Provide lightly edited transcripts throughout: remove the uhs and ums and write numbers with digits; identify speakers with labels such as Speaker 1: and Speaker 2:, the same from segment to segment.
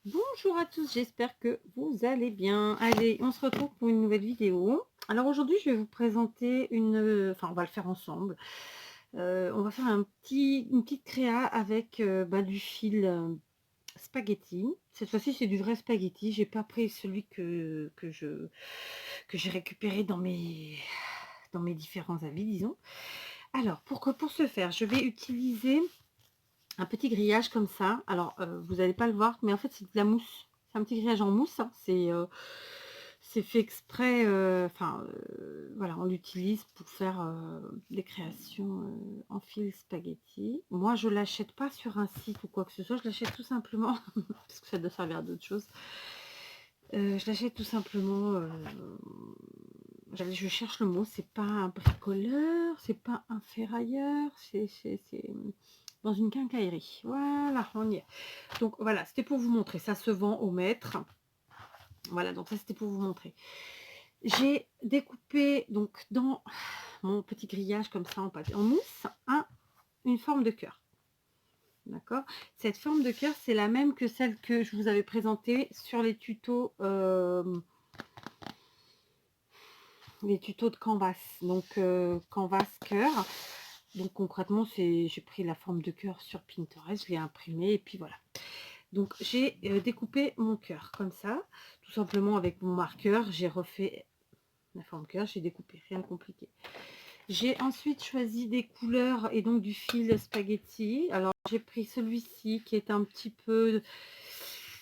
Speaker 1: Bonjour à tous, j'espère que vous allez bien. Allez, on se retrouve pour une nouvelle vidéo. Alors aujourd'hui, je vais vous présenter on va le faire ensemble. On va faire une petite créa avec du fil spaghetti. Cette fois-ci, c'est du vrai spaghetti. J'ai pas pris celui que j'ai récupéré dans mes différents habits, disons. Alors, pour ce faire, je vais utiliser un petit grillage comme ça. Alors, vous n'allez pas le voir, mais en fait, c'est de la mousse. C'est un petit grillage en mousse, hein. C'est fait exprès, voilà, on l'utilise pour faire des créations en fil spaghetti. Moi, je l'achète pas sur un site ou quoi que ce soit, je l'achète tout simplement, parce que ça doit servir à d'autres choses. Je l'achète tout simplement, je cherche le mot, c'est pas un bricoleur, c'est pas un ferrailleur, c'est dans une quincaillerie. Voilà, on y est. Donc voilà, c'était pour vous montrer. Ça se vend au mètre. Voilà, donc ça c'était pour vous montrer. J'ai découpé donc dans mon petit grillage comme ça en mousse une forme de cœur. D'accord. Cette forme de cœur, c'est la même que celle que je vous avais présentée sur les tutos de Canvas. Donc Canvas cœur. Donc concrètement, j'ai pris la forme de cœur sur Pinterest, je l'ai imprimé et puis voilà. Donc j'ai découpé mon cœur comme ça, tout simplement avec mon marqueur, j'ai refait la forme cœur, j'ai découpé, rien de compliqué. J'ai ensuite choisi des couleurs et donc du fil spaghetti. Alors j'ai pris celui-ci qui est un petit peu,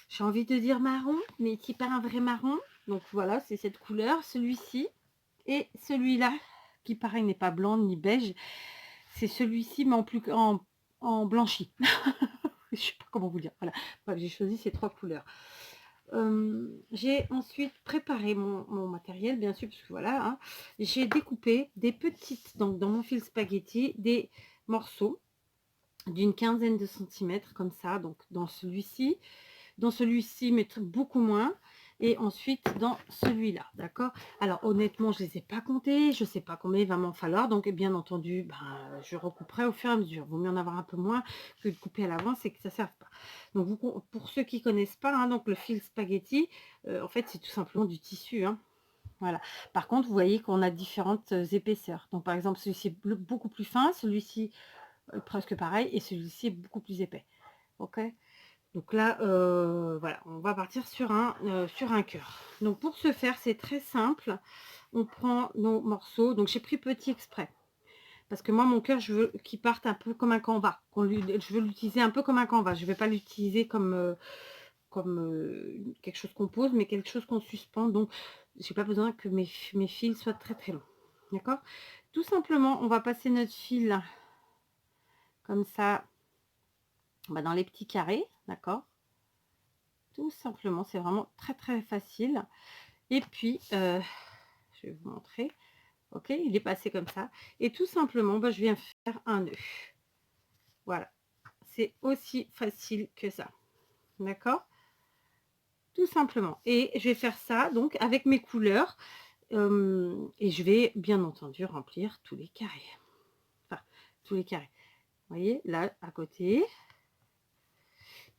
Speaker 1: j'ai envie de dire marron, mais qui n'est pas un vrai marron. Donc voilà, c'est cette couleur, celui-ci. Et celui-là, qui pareil n'est pas blanc ni beige, c'est celui-ci mais en blanchi. Je sais pas comment vous dire. Voilà, j'ai choisi ces trois couleurs. J'ai ensuite préparé mon matériel, bien sûr, parce que voilà, hein, j'ai découpé des petites, donc dans mon fil spaghetti, des morceaux d'une quinzaine de centimètres, comme ça, donc dans celui-ci, mais beaucoup moins, et ensuite dans celui-là, d'accord. Alors honnêtement, je les ai pas comptés, je sais pas combien il va m'en falloir, donc bien entendu, je recouperai au fur et à mesure. Vaut mieux en avoir un peu moins que de couper à l'avance et que ça ne serve pas. Donc pour ceux qui connaissent pas, hein, donc le fil spaghetti, en fait c'est tout simplement du tissu, hein. Voilà. Par contre, vous voyez qu'on a différentes épaisseurs. Donc par exemple, celui-ci est beaucoup plus fin, celui-ci presque pareil, et celui-ci est beaucoup plus épais. Ok. Donc là, voilà, on va partir sur un cœur. Donc pour ce faire, c'est très simple. On prend nos morceaux. Donc j'ai pris petit exprès. Parce que moi, mon cœur, je veux qu'il parte un peu comme un canevas. Je veux l'utiliser un peu comme un canevas. Je ne vais pas l'utiliser comme quelque chose qu'on pose, mais quelque chose qu'on suspend. Donc, j'ai pas besoin que mes fils soient très très longs. D'accord. Tout simplement, on va passer notre fil comme ça dans les petits carrés. D'accord. Tout simplement, c'est vraiment très très facile. Et puis je vais vous montrer. Ok, il est passé comme ça, et tout simplement je viens faire un nœud. Voilà, c'est aussi facile que ça. D'accord, tout simplement. Et je vais faire ça donc avec mes couleurs, et je vais bien entendu remplir tous les carrés, enfin tous les carrés. Vous voyez là à côté.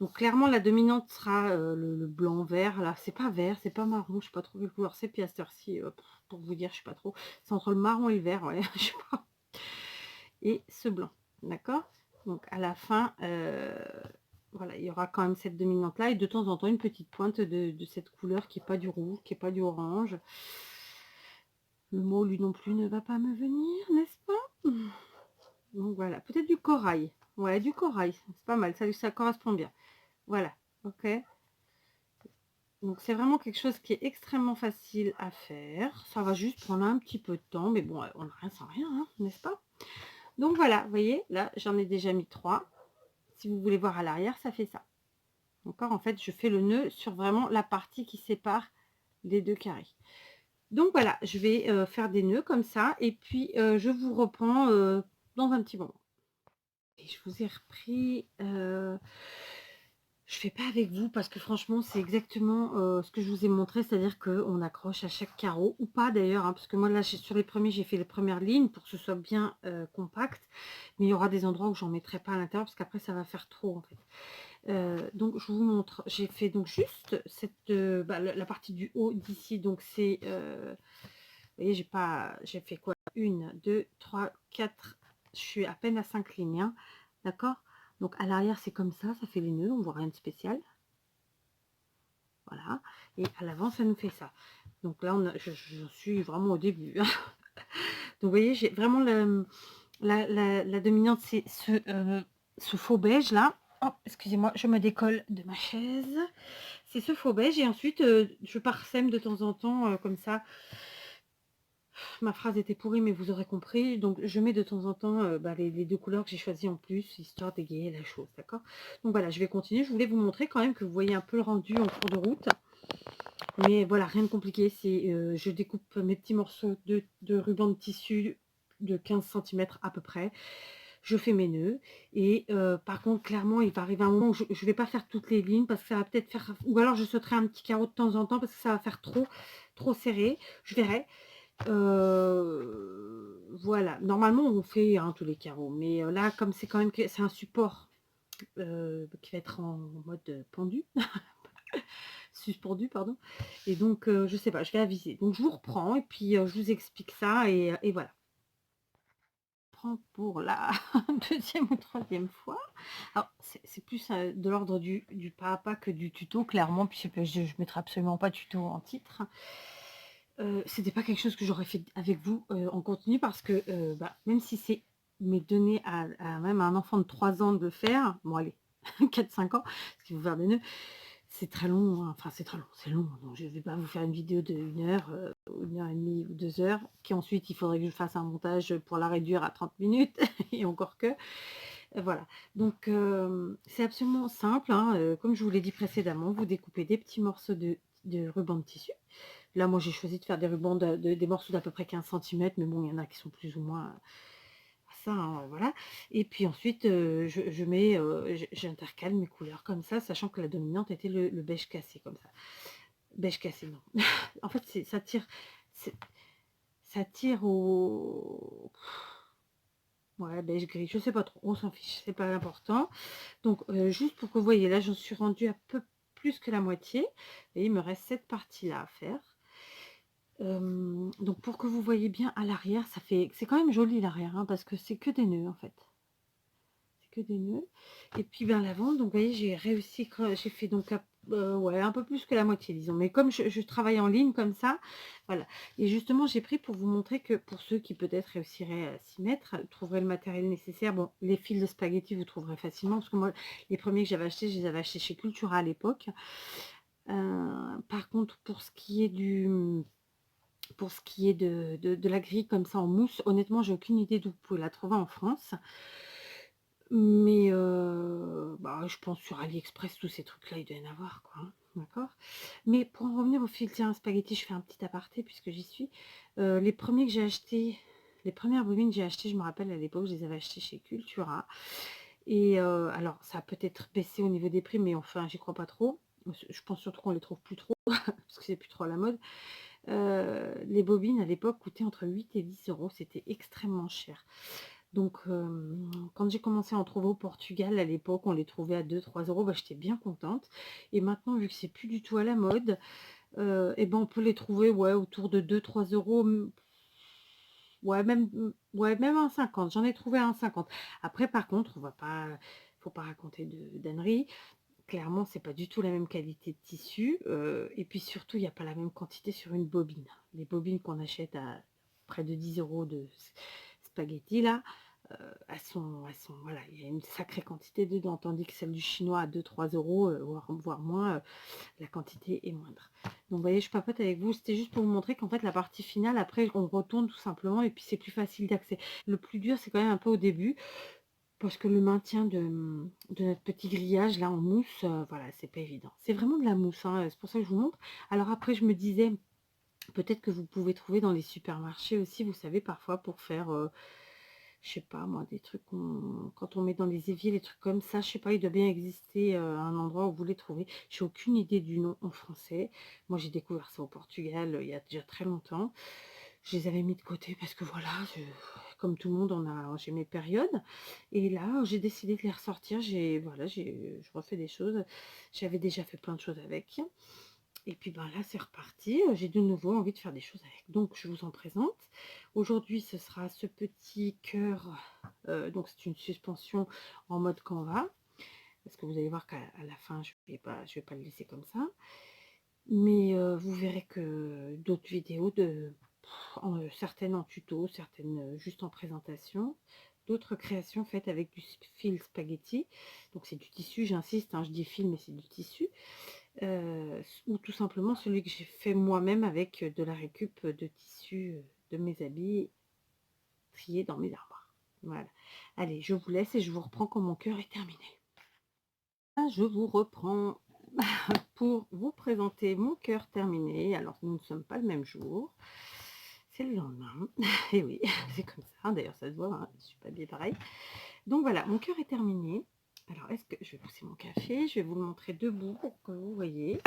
Speaker 1: Donc clairement la dominante sera le blanc vert. Là c'est pas vert, c'est pas marron, je sais pas trop quelle couleur c'est, puis à cette heure-ci, pour vous dire, je sais pas trop, c'est entre le marron et le vert, ouais, je sais pas. Et ce blanc, d'accord. Donc à la fin, voilà, il y aura quand même cette dominante là, et de temps en temps une petite pointe de cette couleur qui est pas du rouge, qui est pas du orange. Le mot lui non plus ne va pas me venir, n'est-ce pas? Donc voilà, peut-être du corail. Ouais, du corail, c'est pas mal, ça correspond bien. Voilà, ok. Donc c'est vraiment quelque chose qui est extrêmement facile à faire. Ça va juste prendre un petit peu de temps, mais bon, on n'a rien sans rien, hein, n'est-ce pas? Donc voilà, vous voyez, là j'en ai déjà mis 3. Si vous voulez voir à l'arrière, ça fait ça. D'accord, en fait, je fais le nœud sur vraiment la partie qui sépare les deux carrés. Donc voilà, je vais faire des nœuds comme ça, et puis je vous reprends dans un petit moment. Et je vous ai repris. Je fais pas avec vous parce que franchement, c'est exactement ce que je vous ai montré, c'est-à-dire qu'on accroche à chaque carreau, ou pas d'ailleurs, hein, parce que moi là, sur les premiers, j'ai fait les premières lignes pour que ce soit bien compact, mais il y aura des endroits où j'en mettrai pas à l'intérieur parce qu'après, ça va faire trop en fait. Donc je vous montre, j'ai fait donc juste cette, la partie du haut d'ici, donc c'est, vous voyez, j'ai fait quoi? 1, 2, 3, 4, je suis à peine à 5 lignes, hein, d'accord? Donc à l'arrière, c'est comme ça fait les nœuds, on voit rien de spécial. Voilà, et à l'avant, ça nous fait ça. Donc là, je suis vraiment au début, hein. Donc vous voyez, j'ai vraiment la dominante, c'est ce faux beige là. Oh, excusez-moi, je me décolle de ma chaise. C'est ce faux beige et ensuite, je parsème de temps en temps, comme ça. Ma phrase était pourrie, mais vous aurez compris. Donc je mets de temps en temps, les 2 couleurs que j'ai choisies en plus, histoire d'égayer la chose, d'accord? Donc voilà, je vais continuer. Je voulais vous montrer quand même que vous voyez un peu le rendu en cours de route. Mais voilà, rien de compliqué. C'est, je découpe mes petits morceaux de ruban de tissu de 15 centimètres à peu près. Je fais mes nœuds et par contre, clairement, il va arriver un moment où je ne vais pas faire toutes les lignes parce que ça va peut-être faire, ou alors je sauterai un petit carreau de temps en temps parce que ça va faire trop serré. Je verrai. Voilà. Normalement, on fait, hein, tous les carreaux. Mais là, comme c'est quand même que c'est un support qui va être en mode pendu, suspendu, pardon. Et donc, je sais pas, je vais aviser. Donc, je vous reprends et puis je vous explique ça et voilà. Prends pour la deuxième ou troisième fois. Alors, c'est plus de l'ordre du pas à pas que du tuto, clairement, puis je ne mettrai absolument pas tuto en titre. C'était pas quelque chose que j'aurais fait avec vous en continu parce que même si c'est mais donné à même un enfant de 3 ans de le faire, bon allez, 4-5 ans, parce qu'il faut faire des nœuds, c'est très long, hein. Enfin c'est très long, c'est long. Donc je vais pas vous faire une vidéo de 1 heure, 1 heure et demie ou 2 heures, qui ensuite il faudrait que je fasse un montage pour la réduire à 30 minutes, et encore que. Voilà. Donc c'est absolument simple, hein, comme je vous l'ai dit précédemment, vous découpez des petits morceaux de ruban de tissu. Là, moi, j'ai choisi de faire des rubans, des morceaux d'à peu près 15 centimètres, mais bon, il y en a qui sont plus ou moins ça, hein, voilà. Et puis ensuite, je mets, j'intercale mes couleurs comme ça, sachant que la dominante était le beige cassé, comme ça. Beige cassé, non. En fait, c'est- ça tire au... Ouais, beige gris, je sais pas trop, on s'en fiche, c'est pas important. Donc, juste pour que vous voyez, là, j'en suis rendue à peu plus que la moitié. Et il me reste cette partie-là à faire. Donc pour que vous voyez bien à l'arrière, c'est quand même joli l'arrière, hein, parce que c'est que des nœuds en fait. C'est que des nœuds. Et puis ben l'avant, donc vous voyez, j'ai réussi, j'ai fait donc ouais, un peu plus que la moitié, disons. Mais comme je travaille en ligne comme ça, voilà. Et justement, j'ai pris pour vous montrer que pour ceux qui peut-être réussiraient à s'y mettre, trouveraient le matériel nécessaire. Bon, les fils de spaghetti, vous trouverez facilement, parce que moi, les premiers que j'avais achetés, je les avais achetés chez Cultura à l'époque. Par contre, pour ce qui est de la grille comme ça en mousse, honnêtement, j'ai aucune idée d'où vous pouvez la trouver en France. Mais je pense sur AliExpress, tous ces trucs-là, il doit y en avoir, quoi, hein, d'accord? Mais pour en revenir au filtre à spaghetti, je fais un petit aparté puisque j'y suis. Les premiers que j'ai achetés, les premières bobines que j'ai achetées, je me rappelle à l'époque, je les avais achetées chez Cultura. Et alors, ça a peut-être baissé au niveau des prix, mais enfin, j'y crois pas trop. Je pense surtout qu'on les trouve plus trop, parce que c'est plus trop à la mode. Les bobines à l'époque coûtaient entre 8 et 10 euros, c'était extrêmement cher. Donc quand j'ai commencé à en trouver au Portugal à l'époque, on les trouvait à 2-3 euros, j'étais bien contente. Et maintenant, vu que c'est plus du tout à la mode, et ben on peut les trouver, ouais, autour de 2-3 euros. Ouais, même à 1,50. J'en ai trouvé à 1,50. Après, par contre, faut pas raconter d'âneries. Clairement, c'est pas du tout la même qualité de tissu, et puis surtout, il y a pas la même quantité sur une bobine. Les bobines qu'on achète à près de 10 euros de spaghetti là, elles sont voilà, il y a une sacrée quantité dedans, tandis que celle du chinois à 2-3 euros, voire moins, la quantité est moindre. Donc vous voyez, je papote avec vous, c'était juste pour vous montrer qu'en fait la partie finale, après on retourne tout simplement et puis c'est plus facile d'accès. Le plus dur, c'est quand même un peu au début, parce que le maintien de notre petit grillage là en mousse, voilà, c'est pas évident. C'est vraiment de la mousse, hein, c'est pour ça que je vous montre. Alors après, je me disais, peut-être que vous pouvez trouver dans les supermarchés aussi, vous savez, parfois pour faire, je sais pas moi, des trucs quand on met dans les éviers, les trucs comme ça, je sais pas, il doit bien exister un endroit où vous les trouvez. J'ai aucune idée du nom en français. Moi, j'ai découvert ça au Portugal il y a déjà très longtemps. Je les avais mis de côté parce que voilà, comme tout le monde, j'ai mes périodes. Et là, j'ai décidé de les ressortir. Voilà, je refais des choses. J'avais déjà fait plein de choses avec. Et puis ben là, c'est reparti. J'ai de nouveau envie de faire des choses avec. Donc, je vous en présente. Aujourd'hui, ce sera ce petit cœur. Donc, c'est une suspension en mode Canva. Parce que vous allez voir qu'à la fin, je vais pas le laisser comme ça. Mais vous verrez que d'autres vidéos, certaines en tuto, certaines juste en présentation, d'autres créations faites avec du fil spaghetti. Donc c'est du tissu, j'insiste, hein, je dis fil, mais c'est du tissu. Ou tout simplement celui que j'ai fait moi-même avec de la récup de tissu de mes habits triés dans mes armoires. Voilà. Allez, je vous laisse et je vous reprends quand mon cœur est terminé. Là, je vous reprends pour vous présenter mon cœur terminé. Alors, nous ne sommes pas le même jour. C'est le lendemain. Et oui, c'est comme ça. D'ailleurs, ça se voit, hein, je ne suis pas bien pareil. Donc voilà, mon cœur est terminé. Alors, est-ce que je vais pousser mon café? Je vais vous le montrer debout pour que vous voyez.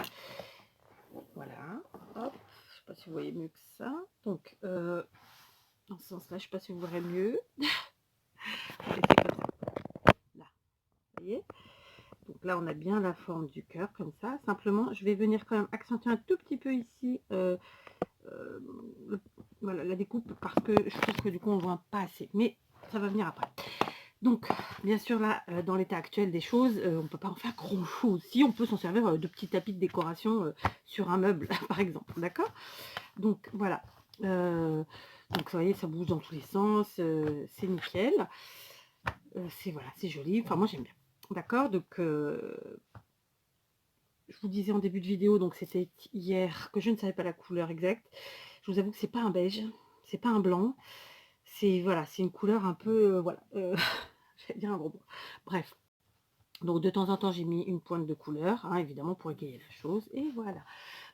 Speaker 1: Voilà. Hop. Je ne sais pas si vous voyez mieux que ça. Donc, dans ce sens-là, je ne sais pas si vous verrez mieux. Je vais faire comme ça. Là. Vous voyez? Donc là, on a bien la forme du cœur, comme ça. Simplement, je vais venir quand même accentuer un tout petit peu ici voilà, la découpe, parce que je trouve que du coup, on ne voit pas assez. Mais ça va venir après. Donc, bien sûr, là, dans l'état actuel des choses, on ne peut pas en faire grand-chose. Si, on peut s'en servir de petits tapis de décoration sur un meuble, par exemple. D'accord? Donc, voilà. Donc, vous voyez, ça bouge dans tous les sens. C'est nickel. Voilà, c'est joli. Enfin, moi, j'aime bien. D'accord? Donc, je vous disais en début de vidéo, donc c'était hier, que je ne savais pas la couleur exacte. Je vous avoue que c'est pas un beige, c'est pas un blanc. C'est voilà, c'est une couleur un peu, voilà. J'allais dire un gros mot. Bref. Donc de temps en temps, j'ai mis une pointe de couleur, hein, évidemment, pour égayer la chose. Et voilà.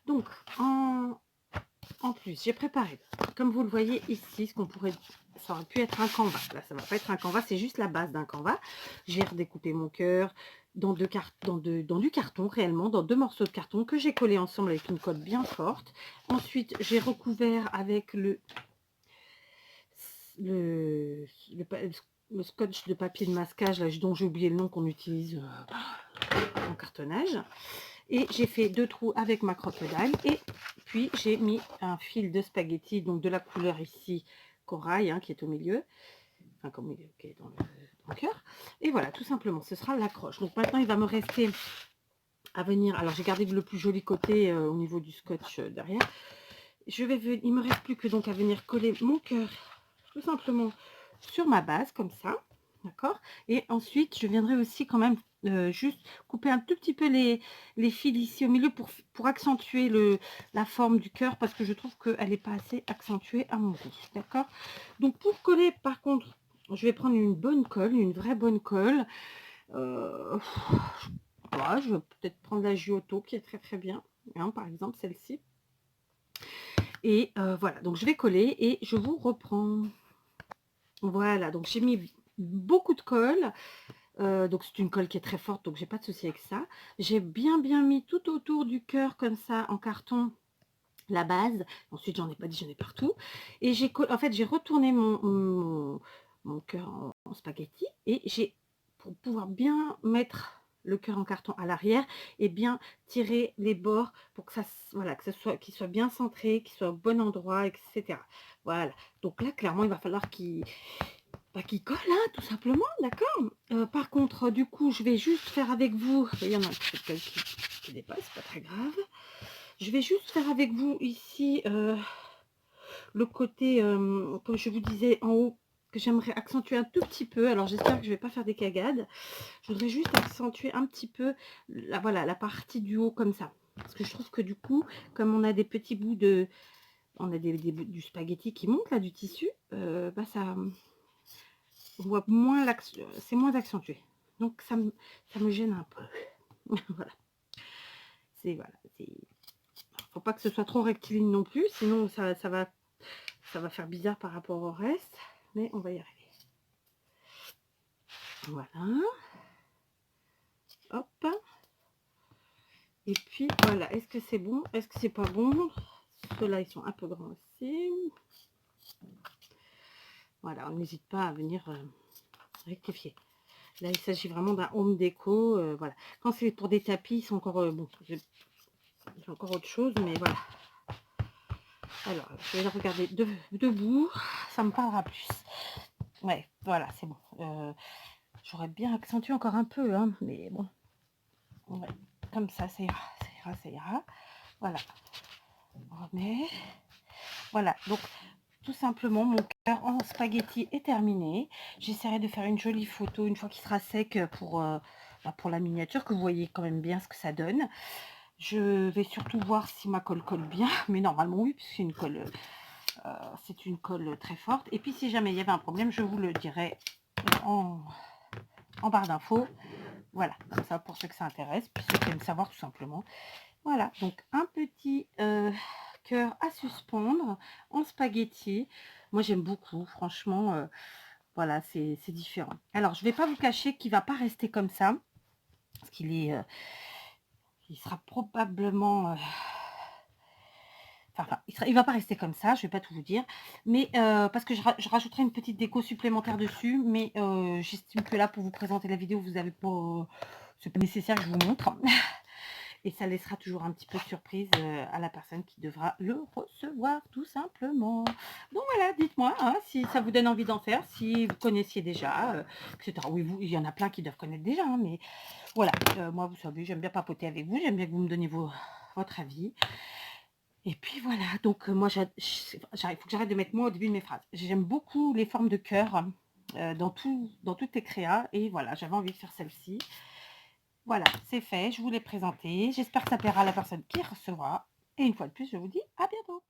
Speaker 1: Donc, en plus, j'ai préparé, comme vous le voyez ici, ça aurait pu être un canvas. Là, ça ne va pas être un canvas, c'est juste la base d'un canvas. J'ai redécoupé mon cœur dans du carton, réellement, dans 2 morceaux de carton que j'ai collé ensemble avec une colle bien forte. Ensuite, j'ai recouvert avec le scotch de papier de masquage, là, dont j'ai oublié le nom, qu'on utilise en cartonnage. Et j'ai fait 2 trous avec ma crocodile. Et puis j'ai mis un fil de spaghetti, donc de la couleur ici corail, hein, qui est au milieu, enfin comme il est okay, dans le cœur. Et voilà, tout simplement, ce sera l'accroche. Donc maintenant, il va me rester à venir. Alors j'ai gardé le plus joli côté au niveau du scotch derrière. Il me reste plus que donc à venir coller mon cœur tout simplement sur ma base comme ça. D'accord? Et ensuite, je viendrai aussi quand même juste couper un tout petit peu les fils ici au milieu pour accentuer la forme du cœur, parce que je trouve qu'elle n'est pas assez accentuée à mon goût. D'accord? Donc pour coller, par contre, je vais prendre une bonne colle, une vraie bonne colle. Je vais peut-être prendre la Giotto qui est très très bien, hein, par exemple celle-ci. Et voilà, donc je vais coller et je vous reprends. Voilà, donc j'ai mis beaucoup de colle. Donc c'est une colle qui est très forte, donc j'ai pas de souci avec ça. J'ai bien mis tout autour du cœur comme ça en carton la base. Ensuite j'en ai partout. Et en fait j'ai retourné mon cœur en spaghetti, et pour pouvoir bien mettre le cœur en carton à l'arrière et bien tirer les bords pour que qu'il soit bien centré, qu'il soit au bon endroit, etc. Voilà. Donc là clairement il va falloir qu'il colle, hein, tout simplement, d'accord. Par contre, du coup, je vais juste faire avec vous, il y en a un petit peu qui dépasse, c'est pas très grave. Je vais juste faire avec vous ici le côté, comme je vous disais en haut, que j'aimerais accentuer un tout petit peu. Alors j'espère que je vais pas faire des cagades. Je voudrais juste accentuer un petit peu la partie du haut comme ça. Parce que je trouve que du coup, comme on a des petits bouts on a du spaghetti qui monte là, du tissu, ça... On voit moins c'est moins accentué. Donc ça me gêne un peu. Voilà. Voilà. Faut pas que ce soit trop rectiligne non plus, sinon ça va faire bizarre par rapport au reste. Mais on va y arriver. Voilà. Hop. Et puis voilà. Est-ce que c'est bon? Est-ce que c'est pas bon? Ceux-là, ils sont un peu grands aussi. Voilà, on n'hésite pas à venir rectifier. Là, il s'agit vraiment d'un home déco, voilà. Quand c'est pour des tapis, c'est encore, bon, j'ai encore autre chose, mais voilà. Alors, je vais le regarder debout, ça me parlera plus. Ouais, voilà, c'est bon. J'aurais bien accentué encore un peu, hein, mais bon. Ouais, comme ça ira, ça ira, ça ira. Voilà, on remet. Voilà, donc tout simplement, mon cœur en spaghetti est terminé. J'essaierai de faire une jolie photo une fois qu'il sera sec pour la miniature, que vous voyez quand même bien ce que ça donne. Je vais surtout voir si ma colle colle bien, mais normalement oui, puisque c'est une colle très forte. Et puis si jamais il y avait un problème, je vous le dirai en barre d'infos. Voilà, comme ça pour ceux que ça intéresse, puis ceux qui aiment savoir tout simplement. Voilà, donc un petit cœur à suspendre en spaghetti. Moi j'aime beaucoup, franchement, voilà, c'est différent. Alors je vais pas vous cacher qu'il va pas rester comme ça, parce qu'il est, il sera probablement, enfin, il va pas rester comme ça, je vais pas tout vous dire, mais parce que je rajouterai une petite déco supplémentaire dessus, mais j'estime que là, pour vous présenter la vidéo, vous avez pas, c'est pas nécessaire que je vous montre. Et ça laissera toujours un petit peu de surprise à la personne qui devra le recevoir, tout simplement. Donc voilà, dites-moi hein, si ça vous donne envie d'en faire, si vous connaissiez déjà, etc. Oui, il y en a plein qui doivent connaître déjà, hein, mais voilà. Moi, vous savez, j'aime bien papoter avec vous, j'aime bien que vous me donniez votre avis. Et puis voilà, donc moi, il faut que j'arrête de mettre moi au début de mes phrases. J'aime beaucoup les formes de cœur dans toutes les créas, et voilà, j'avais envie de faire celle-ci. Voilà, c'est fait, je vous l'ai présenté. J'espère que ça plaira à la personne qui recevra. Et une fois de plus, je vous dis à bientôt.